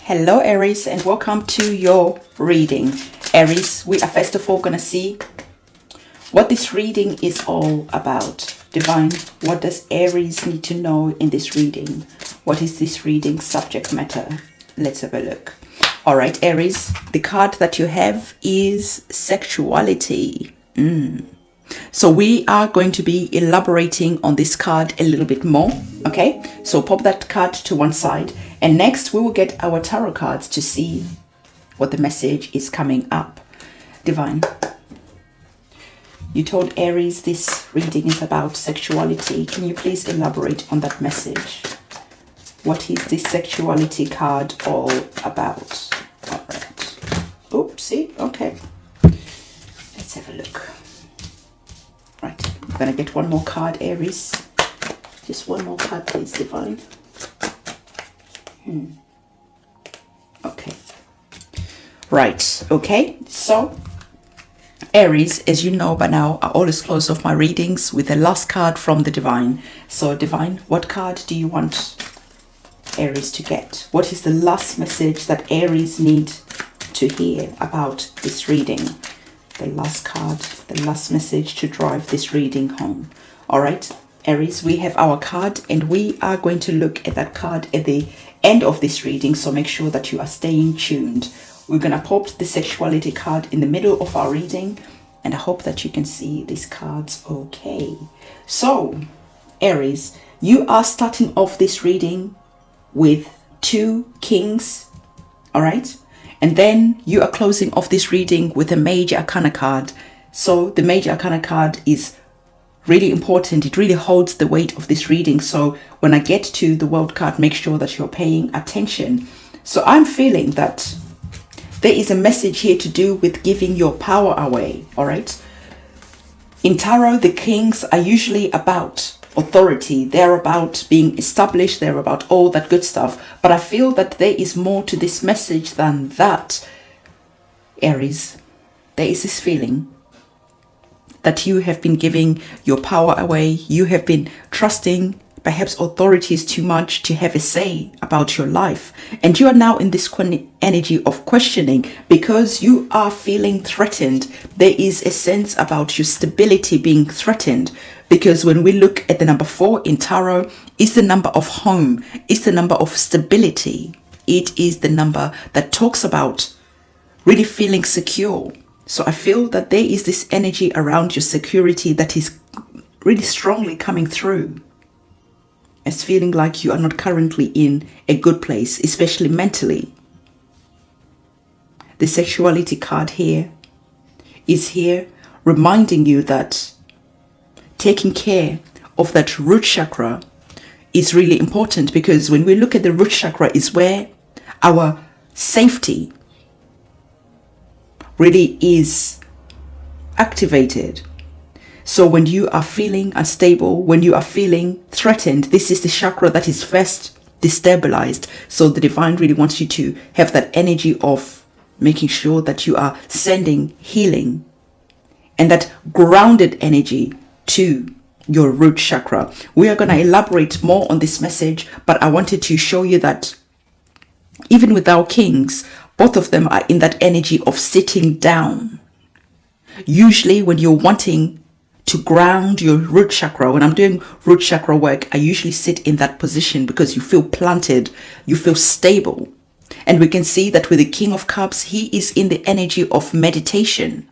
Hello Aries, and welcome to your reading. Aries, we are first of all going to see what this reading is all about. Divine, what does Aries need to know in this reading? What is this reading subject matter? Let's have a look. All right, Aries, the card that you have is sexuality. So we are going to be elaborating on this card a little bit more, okay? So pop that card to one side, and next we will get our tarot cards to see what the message is coming up. Divine, you told Aries this reading is about sexuality. Can you please elaborate on that message? What is this sexuality card all about? All right. Oopsie, okay. Let's have a look. Right, I'm gonna get one more card, Aries. Just one more card, please, Divine. Okay. Right, okay. So, Aries, as you know by now, I always close off my readings with the last card from the Divine. So, Divine, what card do you want Aries to get? What is the last message that Aries need to hear about this reading? The last card, the last message to drive this reading home. All right, Aries, we have our card, and we are going to look at that card at the end of this reading, so make sure that you are staying tuned. We're going to pop the sexuality card in the middle of our reading, and I hope that you can see these cards okay. So, Aries, you are starting off this reading with 2 kings, all right? And then you are closing off this reading with a major arcana card. So the major arcana card is really important. It really holds the weight of this reading. So when I get to the world card, make sure that you're paying attention. So I'm feeling that there is a message here to do with giving your power away. All right. In tarot, the kings are usually about authority. They're about being established. They're about all that good stuff. But I feel that there is more to this message than that, Aries. There is this feeling that you have been giving your power away. You have been trusting perhaps authorities too much to have a say about your life. And you are now in this energy of questioning because you are feeling threatened. There is a sense about your stability being threatened. Because when we look at the number 4 in tarot, it's the number of home, it's the number of stability. It is the number that talks about really feeling secure. So I feel that there is this energy around your security that is really strongly coming through. As feeling like you are not currently in a good place, especially mentally. The sexuality card here is here reminding you that taking care of that root chakra is really important, because when we look at the root chakra is where our safety really is activated. So when you are feeling unstable, when you are feeling threatened, this is the chakra that is first destabilized. So the Divine really wants you to have that energy of making sure that you are sending healing and that grounded energy to your root chakra. We are going to elaborate more on this message, but I wanted to show you that even with our kings, both of them are in that energy of sitting down. Usually when you're wanting to ground your root chakra, when I'm doing root chakra work, I usually sit in that position because you feel planted, you feel stable. And we can see that with the King of Cups, he is in the energy of meditation.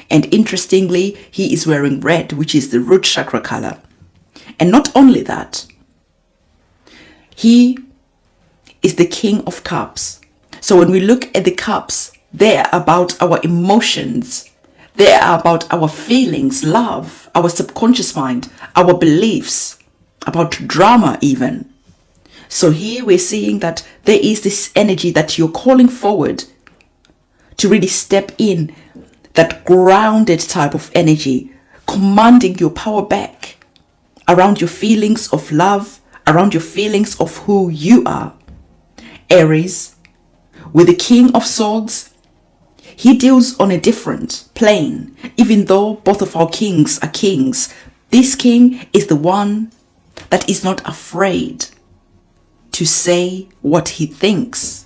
And interestingly, he is wearing red, which is the root chakra color. And not only that, he is the King of Cups. So when we look at the cups, they are about our emotions. They are about our feelings, love, our subconscious mind, our beliefs, about drama even. So here we're seeing that there is this energy that you're calling forward to really step in, that grounded type of energy, commanding your power back around your feelings of love, around your feelings of who you are. Aries, with the King of Swords, he deals on a different plane. Even though both of our kings are kings, this king is the one that is not afraid to say what he thinks.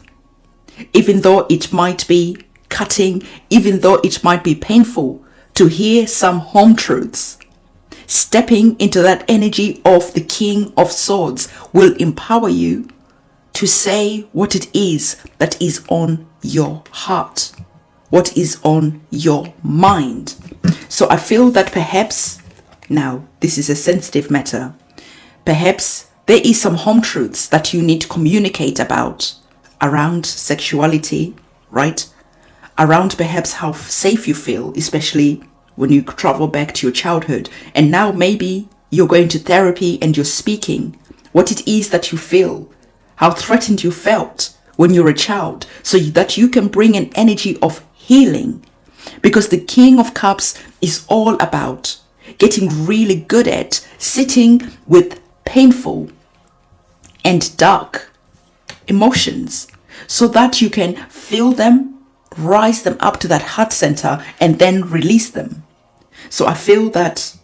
even though it might be cutting, even though it might be painful to hear some home truths. Stepping into that energy of the King of Swords will empower you to say what it is that is on your heart, what is on your mind. So I feel that perhaps, now this is a sensitive matter, perhaps there is some home truths that you need to communicate about around sexuality, right? Around perhaps how safe you feel, especially when you travel back to your childhood. And now maybe you're going to therapy and you're speaking what it is that you feel, how threatened you felt when you were a child, so that you can bring an energy of healing. Because the King of Cups is all about getting really good at sitting with painful and dark emotions so that you can feel them, rise them up to that heart center, and then release them. So I feel that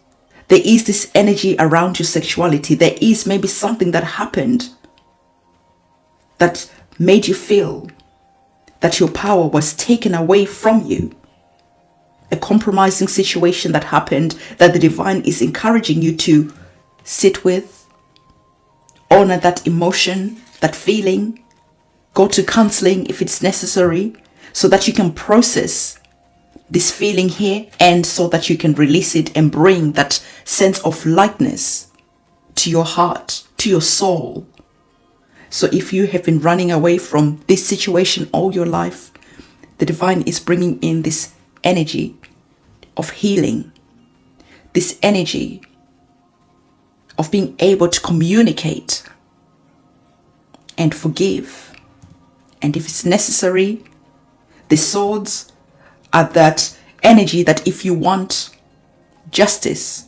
there is this energy around your sexuality. There is maybe something that happened that made you feel that your power was taken away from you. A compromising situation that happened that the divine is encouraging you to sit with, honor that emotion, that feeling, go to counseling if it's necessary, so that you can process this feeling here, and so that you can release it and bring that sense of lightness to your heart, to your soul. So if you have been running away from this situation all your life, the divine is bringing in this energy of healing, this energy of being able to communicate and forgive. And if it's necessary, the swords are that energy that if you want justice,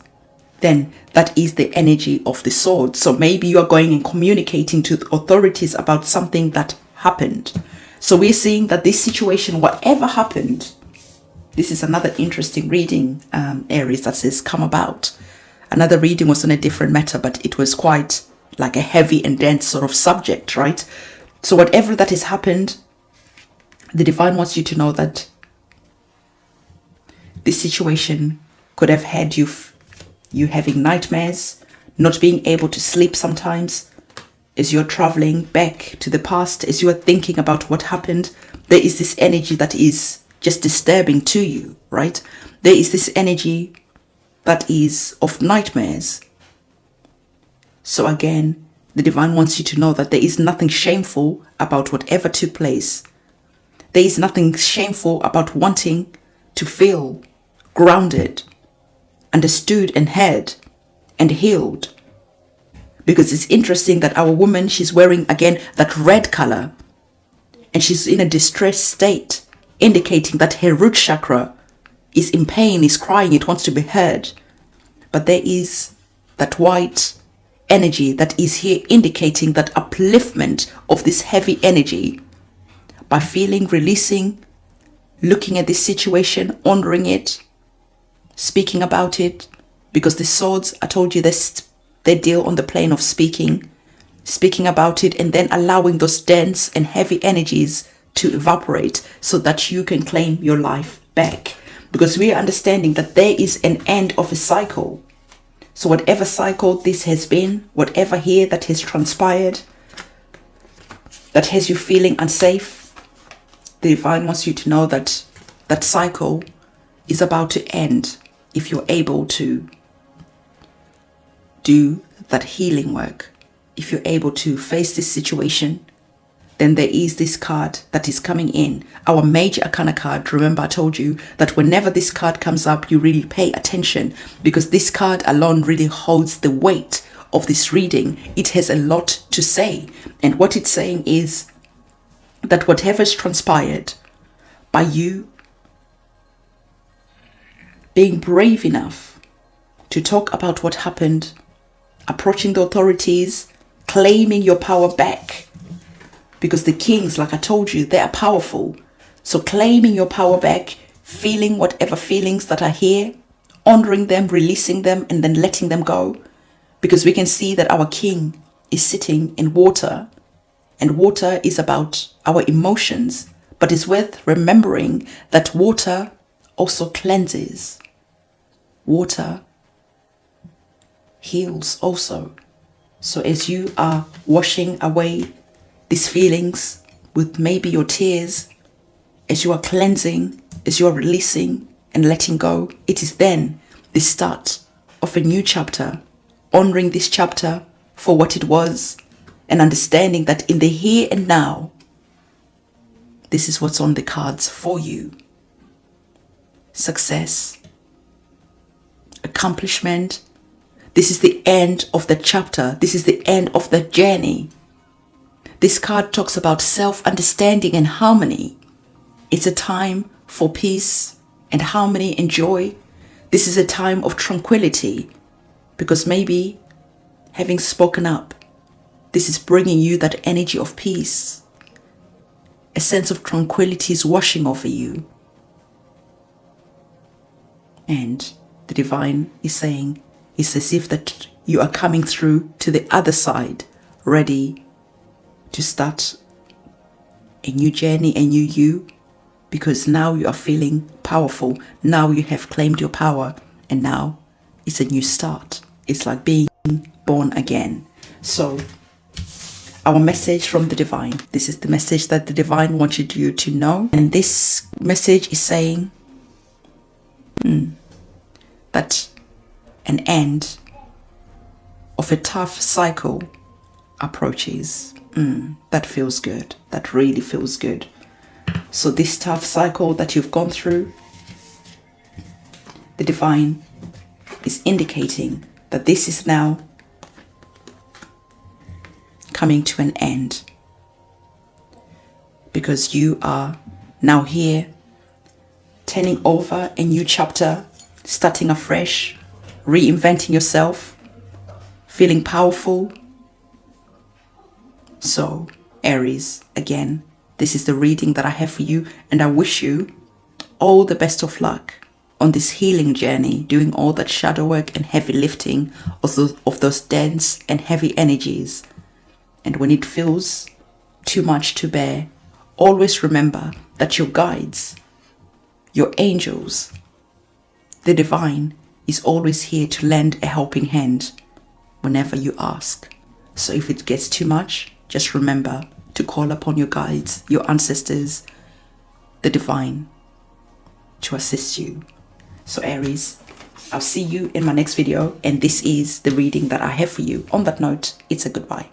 then that is the energy of the sword. So maybe you are going and communicating to the authorities about something that happened. So we're seeing that this situation, whatever happened, this is another interesting reading, Aries, that says come about. Another reading was on a different matter, but it was quite like a heavy and dense sort of subject, right? So whatever that has happened, the divine wants you to know that this situation could have had you having nightmares, not being able to sleep sometimes, as you're traveling back to the past, as you are thinking about what happened. There is this energy that is just disturbing to you, right? There is this energy that is of nightmares. So again, the divine wants you to know that there is nothing shameful about whatever took place. There is nothing shameful about wanting to feel grounded, understood and heard and healed. Because it's interesting that our woman, she's wearing again that red color, and she's in a distressed state, indicating that her root chakra is in pain, is crying, it wants to be heard. But there is that white energy that is here, indicating that upliftment of this heavy energy by feeling, releasing, looking at this situation, honoring it, speaking about it. Because the swords, I told you this, they deal on the plane of speaking about it, and then allowing those dense and heavy energies to evaporate so that you can claim your life back. Because we are understanding that there is an end of a cycle. So whatever cycle this has been, whatever here that has transpired, that has you feeling unsafe, the divine wants you to know that that cycle is about to end if you're able to do that healing work. If you're able to face this situation, then there is this card that is coming in, our major arcana card. Remember, I told you that whenever this card comes up, you really pay attention, because this card alone really holds the weight of this reading. It has a lot to say, and what it's saying is that whatever's transpired, by you being brave enough to talk about what happened, approaching the authorities, claiming your power back, because the kings, like I told you, they are powerful. So claiming your power back, feeling whatever feelings that are here, honoring them, releasing them, and then letting them go. Because we can see that our king is sitting in water, And water is about our emotions, but it's worth remembering that water also cleanses. Water heals also. So as you are washing away these feelings with maybe your tears, as you are cleansing, as you are releasing and letting go, it is then the start of a new chapter, honoring this chapter for what it was and understanding that in the here and now, this is what's on the cards for you. Success, accomplishment. This is the end of the chapter. This is the end of the journey. This card talks about self-understanding and harmony. It's a time for peace and harmony and joy. This is a time of tranquility, because maybe having spoken up, this is bringing you that energy of peace. A sense of tranquility is washing over you. And the divine is saying, it's as if that you are coming through to the other side, ready to start a new journey, a new you, because now you are feeling powerful. Now you have claimed your power, and now it's a new start. It's like being born again. So our message from the divine, this is the message that the divine wanted you to know. And this message is saying that an end of a tough cycle approaches. That feels good. That really feels good. So this tough cycle that you've gone through, the divine is indicating that this is now coming to an end, because you are now here turning over a new chapter, starting afresh, reinventing yourself, feeling powerful. So Aries, again, this is the reading that I have for you, and I wish you all the best of luck on this healing journey, doing all that shadow work and heavy lifting of those dense and heavy energies. And when it feels too much to bear, always remember that your guides, your angels, the divine is always here to lend a helping hand whenever you ask. So if it gets too much, just remember to call upon your guides, your ancestors, the divine, to assist you. So Aries, I'll see you in my next video, and this is the reading that I have for you. On that note, it's a goodbye.